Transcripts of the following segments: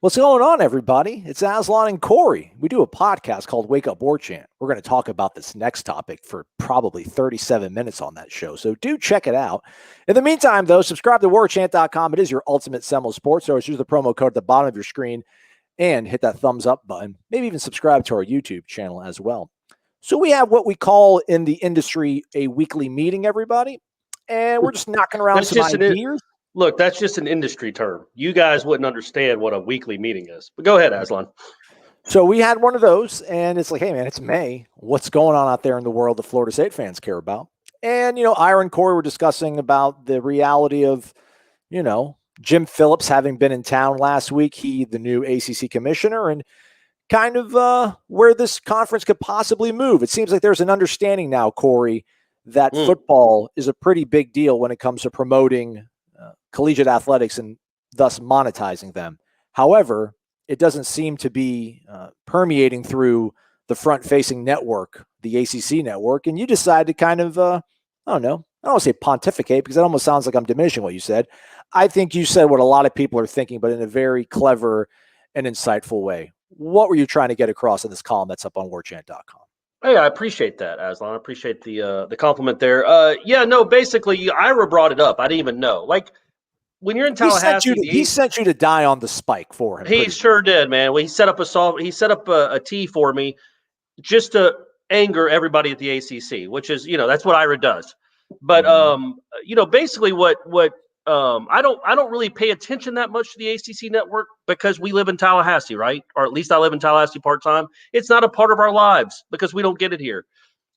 What's going on, everybody? It's Aslan and Corey. We do a podcast called Wake Up War Chant. We're going to talk about this next topic for probably 37 minutes on that show, so do check it out. In the meantime, though, subscribe to warchant.com. It is your ultimate Seminole sports source. Use the promo code at the bottom of your screen and hit that thumbs up button. Maybe even subscribe to our YouTube channel as well. So we have what we call in the industry a weekly meeting, everybody, and we're just knocking around That's some just ideas. Look, that's just an industry term. You guys wouldn't understand what a weekly meeting is. But go ahead, Aslan. So we had one of those, and it's like, hey, man, it's May. What's going on out there in the world that Florida State fans care about? And, Ira and Corey were discussing about the reality of, Jim Phillips having been in town last week, he, the new ACC commissioner, and kind of where this conference could possibly move. It seems like there's an understanding now, Corey, that football is a pretty big deal when it comes to promoting collegiate athletics and thus monetizing them. However, it doesn't seem to be permeating through the front-facing network, the ACC network, and you decide to kind of, I don't want to say pontificate because it almost sounds like I'm diminishing what you said. I think you said what a lot of people are thinking, but in a very clever and insightful way. What were you trying to get across in this column that's up on warchant.com? Hey, I appreciate that, Aslan. I appreciate the compliment there. Basically, Ira brought it up. I didn't even know. Like, when you're in Tallahassee, he sent you to die on the spike for him. He sure did, man. Well, he set up a tee for me just to anger everybody at the ACC, which is, that's what Ira does. But basically what I don't really pay attention that much to the ACC network because we live in Tallahassee, right? Or at least I live in Tallahassee part-time. It's not a part of our lives because we don't get it here.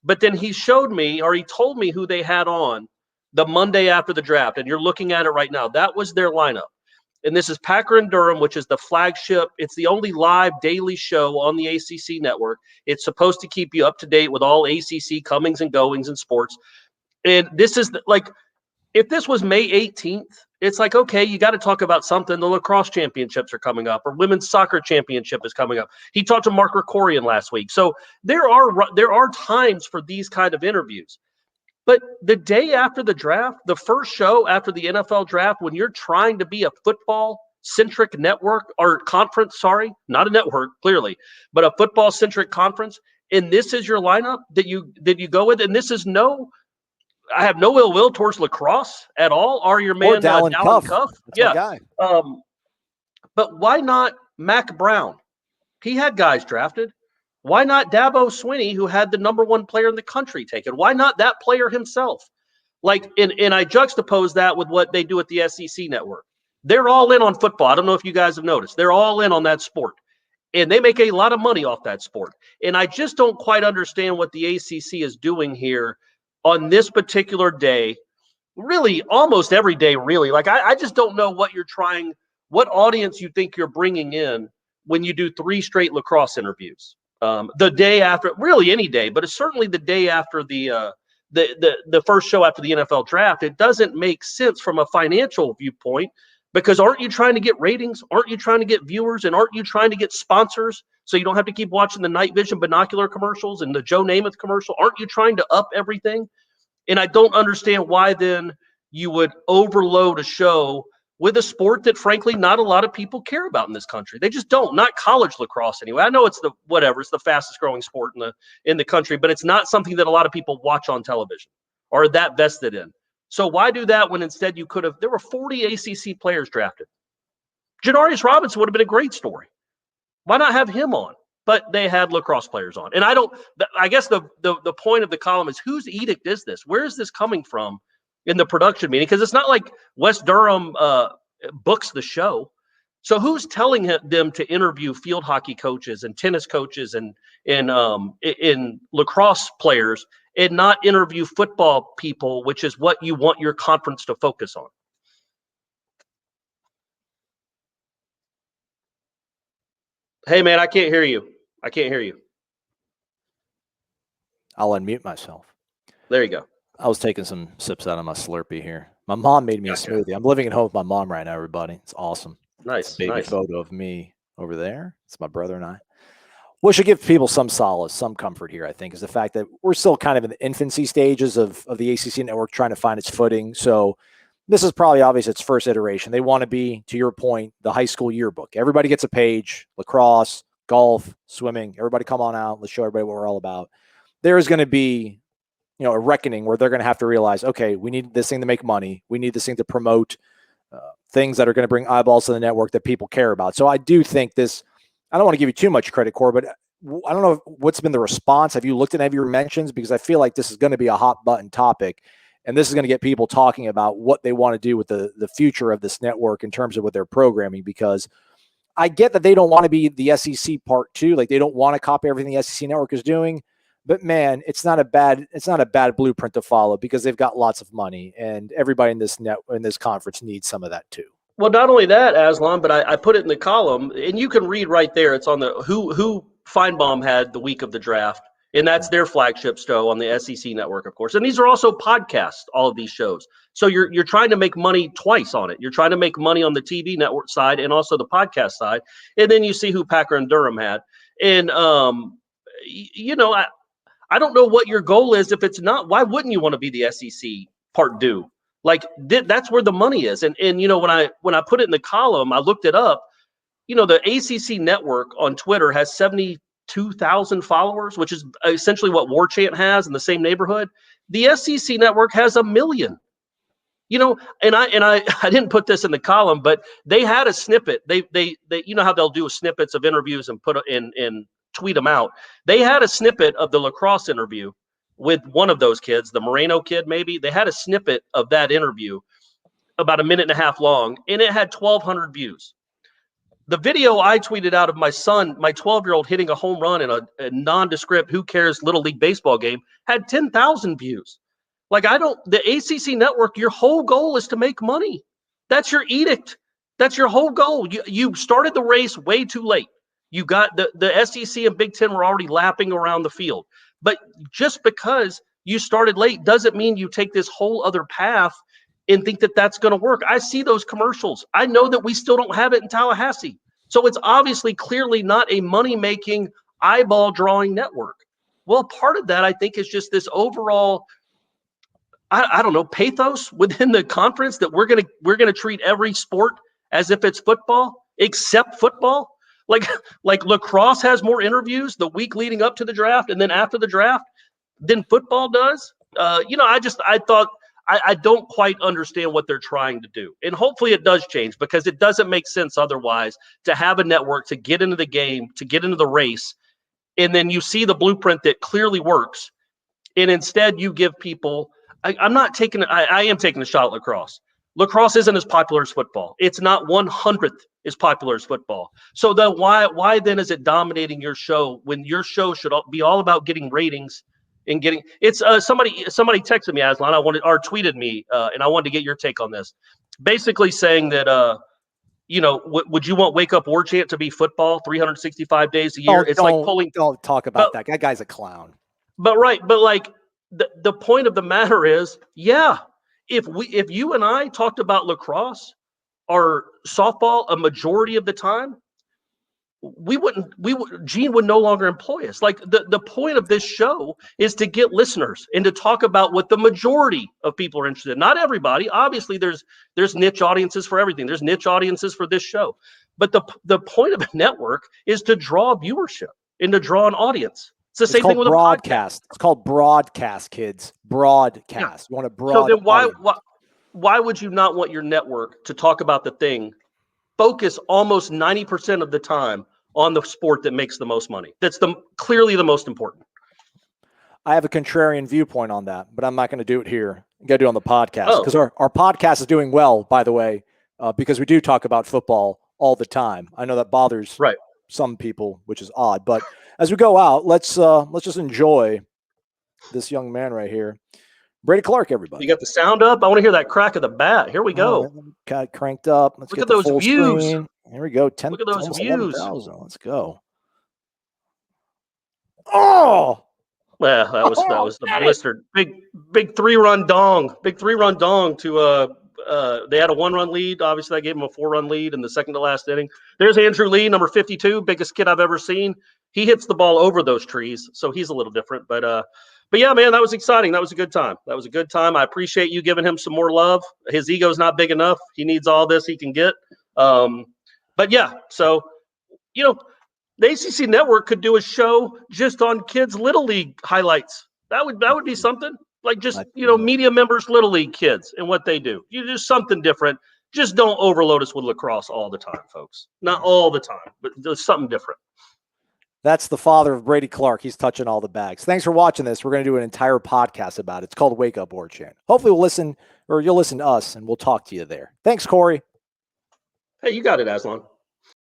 But then he showed me, or he told me who they had on the Monday after the draft, and you're looking at it right now. That was their lineup. And this is Packer and Durham, which is the flagship. It's the only live daily show on the ACC network. It's supposed to keep you up to date with all ACC comings and goings in sports. And this is if this was May 18th, it's like, okay, you got to talk about something. The lacrosse championships are coming up, or women's soccer championship is coming up. He talked to Mark Krikorian last week. So there are times for these kind of interviews. But the day after the draft, the first show after the NFL draft, when you're trying to be a football-centric network or conference, sorry, not a network, clearly, but a football-centric conference, and this is your lineup that you go with, and this is I have no ill will towards lacrosse at all. Or your man, Dallin Cuff. Yeah. But why not Mac Brown? He had guys drafted. Why not Dabo Swinney, who had the number one player in the country taken? Why not that player himself? And I juxtapose that with what they do at the SEC network. They're all in on football. I don't know if you guys have noticed. They're all in on that sport. And they make a lot of money off that sport. And I just don't quite understand what the ACC is doing here on this particular day. Really, almost every day, really. I just don't know what audience you think you're bringing in when you do 3 straight lacrosse interviews. The day after, really any day, but it's certainly the day after the first show after the NFL draft. It doesn't make sense from a financial viewpoint because aren't you trying to get ratings? Aren't you trying to get viewers? And aren't you trying to get sponsors so you don't have to keep watching the night vision binocular commercials and the Joe Namath commercial? Aren't you trying to up everything? And I don't understand why then you would overload a show with a sport that, frankly, not a lot of people care about in this country. They just don't. Not college lacrosse anyway. I know it's the fastest growing sport in the country, but it's not something that a lot of people watch on television or are that vested in. So why do that when instead there were 40 ACC players drafted. Janarius Robinson would have been a great story. Why not have him on? But they had lacrosse players on. And I guess the point of the column is, whose edict is this? Where is this coming from in the production meeting? Because it's not like West Durham books the show. So who's telling them to interview field hockey coaches and tennis coaches and in lacrosse players and not interview football people, which is what you want your conference to focus on? Hey, man, I can't hear you. I'll unmute myself. There you go. I was taking some sips out of my Slurpee here. My mom made me a smoothie. I'm living at home with my mom right now, everybody. It's awesome. Nice. Baby photo of me over there. It's my brother and I. What should give people some solace, some comfort here, I think, is the fact that we're still kind of in the infancy stages of the ACC network trying to find its footing. So this is probably obvious its first iteration. They want to be, to your point, the high school yearbook. Everybody gets a page, lacrosse, golf, swimming, everybody come on out. Let's show everybody what we're all about. There is going to be, a reckoning where they're going to have to realize, okay, we need this thing to make money. We need this thing to promote things that are going to bring eyeballs to the network that people care about. So I do think this, I don't want to give you too much credit, Core, but I don't know what's been the response. Have you looked at any of your mentions? Because I feel like this is going to be a hot button topic, and this is going to get people talking about what they want to do with the future of this network in terms of what they're programming, because I get that they don't want to be the SEC part two. Like, they don't want to copy everything the SEC network is doing, but man, it's not a bad blueprint to follow, because they've got lots of money, and everybody in this conference needs some of that too. Well, not only that, Aslan, but I put it in the column, and you can read right there. It's on the who Feinbaum had the week of the draft, and that's their flagship show on the SEC network, of course. And these are also podcasts, all of these shows. So you're trying to make money twice on it. You're trying to make money on the TV network side and also the podcast side. And then you see who Packer and Durham had. And I don't know what your goal is. If it's not, why wouldn't you want to be the SEC part two? Like, that's where the money is. And when I put it in the column, I looked it up. The ACC network on Twitter has 72,000 followers, which is essentially what War Chant has in the same neighborhood. The SEC network has 1 million. And I didn't put this in the column, but they had a snippet. They how they'll do snippets of interviews and put and tweet them out. They had a snippet of the lacrosse interview with one of those kids, the Moreno kid, maybe. They had a snippet of that interview about a minute and a half long, and it had 1,200 views. The video I tweeted out of my son, my 12-year-old, hitting a home run in a nondescript, who cares, Little League baseball game, had 10,000 views. Like, the ACC network, your whole goal is to make money. That's your edict. That's your whole goal. You started the race way too late. You got the SEC and Big Ten were already lapping around the field. But just because you started late doesn't mean you take this whole other path and think that that's going to work. I see those commercials. I know that we still don't have it in Tallahassee. So it's obviously clearly not a money-making, eyeball-drawing network. Well, part of that, I think, is just this overall, I don't know, pathos within the conference that we're gonna treat every sport as if it's football, except football. Like lacrosse has more interviews the week leading up to the draft and then after the draft than football does. I don't quite understand what they're trying to do. And hopefully it does change, because it doesn't make sense otherwise to have a network to get into the game, to get into the race, and then you see the blueprint that clearly works. And instead you give people, I am taking a shot at lacrosse. Lacrosse isn't as popular as football. It's not 100th as popular as football. So then why then is it dominating your show when your show should be all about getting ratings and getting? It's somebody texted me, Aslan, or tweeted me, and I wanted to get your take on this. Basically saying that would you want Wake Up War Chant to be football 365 days a year? Don't talk about that. That guy's a clown. But like the point of the matter is, yeah. If you and I talked about lacrosse or softball a majority of the time, Gene would no longer employ us. Like, the point of this show is to get listeners and to talk about what the majority of people are interested in. Not everybody. Obviously, there's niche audiences for everything. There's niche audiences for this show. But the point of a network is to draw viewership and to draw an audience. It's the same thing with broadcast. It's called broadcast, kids. Broadcast. Yeah. You want a broad. So then why would you not want your network to talk about the thing, focus almost 90% of the time on the sport that makes the most money? That's clearly the most important. I have a contrarian viewpoint on that, but I'm not going to do it here. I'm going to do it on the podcast, because our podcast is doing well, by the way, because we do talk about football all the time. I know that bothers some people, which is odd, but as we go out, let's just enjoy this young man right here, Brady Clark. Everybody, you got the sound up? I want to hear that crack of the bat. Here we go. Got cranked up. Let's look at those views. Screen. Here we go. Look at those views. 11,000. Let's go. Oh, well, that was the blistered big 3-run dong. Big 3-run dong to they had a 1-run lead. Obviously, I gave him a 4-run lead in the second to last inning. There's Andrew Lee, number 52, biggest kid I've ever seen. He hits the ball over those trees, so he's a little different. But But yeah, man, that was exciting. That was a good time. That was a good time. I appreciate you giving him some more love. His ego's not big enough. He needs all this he can get. But yeah, so the ACC network could do a show just on kids' little league highlights. That would be something. Like just media members, little league kids, and what they do. You do something different. Just don't overload us with lacrosse all the time, folks. Not all the time, but there's something different. That's the father of Brady Clark. He's touching all the bags. Thanks for watching this. We're going to do an entire podcast about it. It's called Wake Up Warchant. Hopefully you'll listen to us, and we'll talk to you there. Thanks, Corey. Hey, you got it, Aslan.